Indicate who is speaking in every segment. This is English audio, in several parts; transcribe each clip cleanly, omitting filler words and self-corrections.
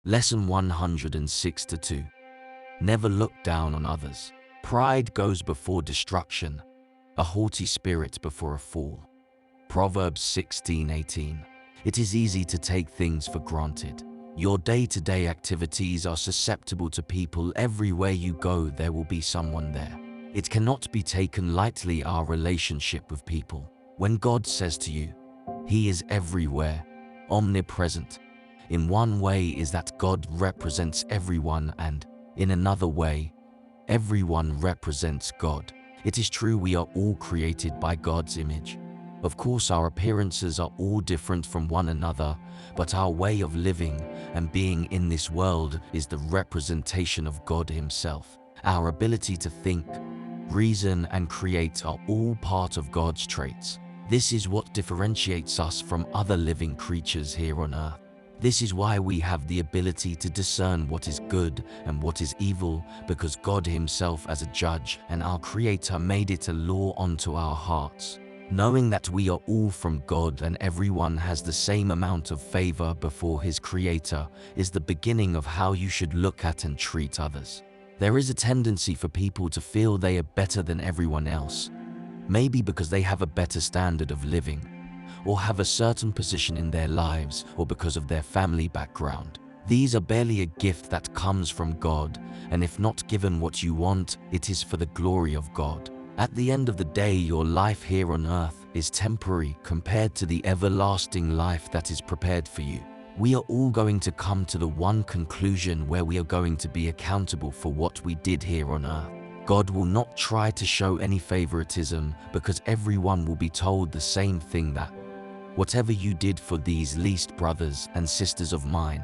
Speaker 1: Lesson 106-2. Never look down on others. Pride goes before destruction, a haughty spirit before a fall. Proverbs 16:18. It is easy to take things for granted. Your day-to-day activities are susceptible to people. Everywhere you go, there will be someone there. It cannot be taken lightly, our relationship with people. When God says to you, He is everywhere, omnipresent, in one way is that God represents everyone, and in another way, everyone represents God. It is true we are all created by God's image. Of course, our appearances are all different from one another, but our way of living and being in this world is the representation of God Himself. Our ability to think, reason, and create are all part of God's traits. This is what differentiates us from other living creatures here on earth. This is why we have the ability to discern what is good and what is evil, because God Himself as a judge and our Creator made it a law onto our hearts. Knowing that we are all from God and everyone has the same amount of favor before his Creator is the beginning of how you should look at and treat others. There is a tendency for people to feel they are better than everyone else, maybe because they have a better standard of living, or have a certain position in their lives, or because of their family background. These are barely a gift that comes from God, and if not given what you want, it is for the glory of God. At the end of the day, your life here on earth is temporary compared to the everlasting life that is prepared for you. We are all going to come to the one conclusion where we are going to be accountable for what we did here on earth. God will not try to show any favoritism, because everyone will be told the same thing, that whatever you did for these least brothers and sisters of mine,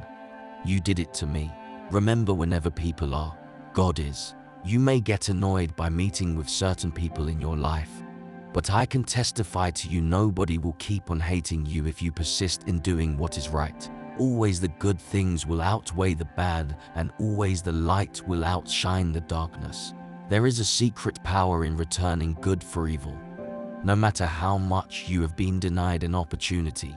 Speaker 1: you did it to me. Remember, whenever people are, God is. You may get annoyed by meeting with certain people in your life, but I can testify to you, nobody will keep on hating you if you persist in doing what is right. Always the good things will outweigh the bad, and always the light will outshine the darkness. There is a secret power in returning good for evil. No matter how much you have been denied an opportunity,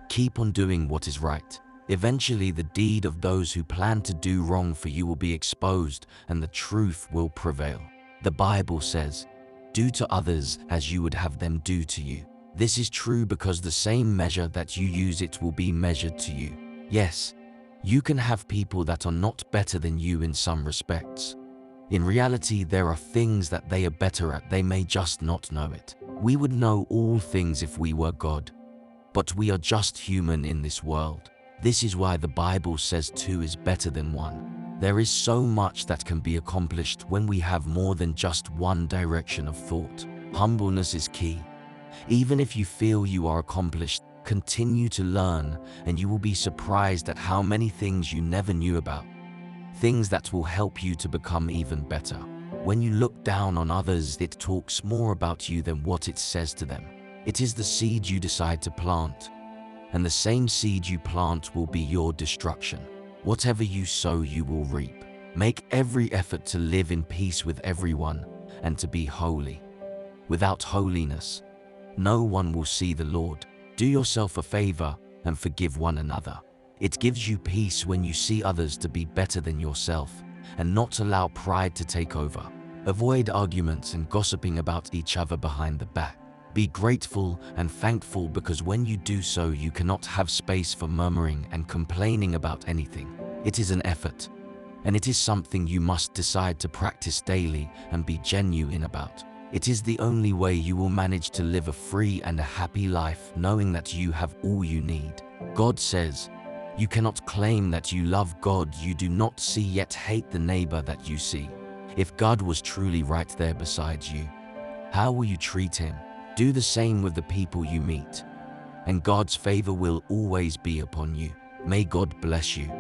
Speaker 1: keep on doing what is right. Eventually, the deed of those who plan to do wrong for you will be exposed, and the truth will prevail. The Bible says, "Do to others as you would have them do to you." This is true because the same measure that you use, it will be measured to you. Yes, you can have people that are not better than you in some respects. In reality, there are things that they are better at, they may just not know it. We would know all things if we were God, but we are just human in this world. This is why the Bible says 2 is better than 1. There is so much that can be accomplished when we have more than just one direction of thought. Humbleness is key. Even if you feel you are accomplished, continue to learn, and you will be surprised at how many things you never knew about. Things that will help you to become even better. When you look down on others, it talks more about you than what it says to them. It is the seed you decide to plant, and the same seed you plant will be your destruction. Whatever you sow, you will reap. Make every effort to live in peace with everyone and to be holy. Without holiness, no one will see the Lord. Do yourself a favor and forgive one another. It gives you peace when you see others to be better than yourself, and not allow pride to take over. Avoid arguments and gossiping about each other behind the back. Be grateful and thankful, because when you do so, you cannot have space for murmuring and complaining about anything. It is an effort, and it is something you must decide to practice daily and be genuine about. It is the only way you will manage to live a free and a happy life, knowing that you have all you need. God says, "You cannot claim that you love God you do not see, yet hate the neighbor that you see." If God was truly right there beside you, how will you treat Him? Do the same with the people you meet, and God's favor will always be upon you. May God bless you.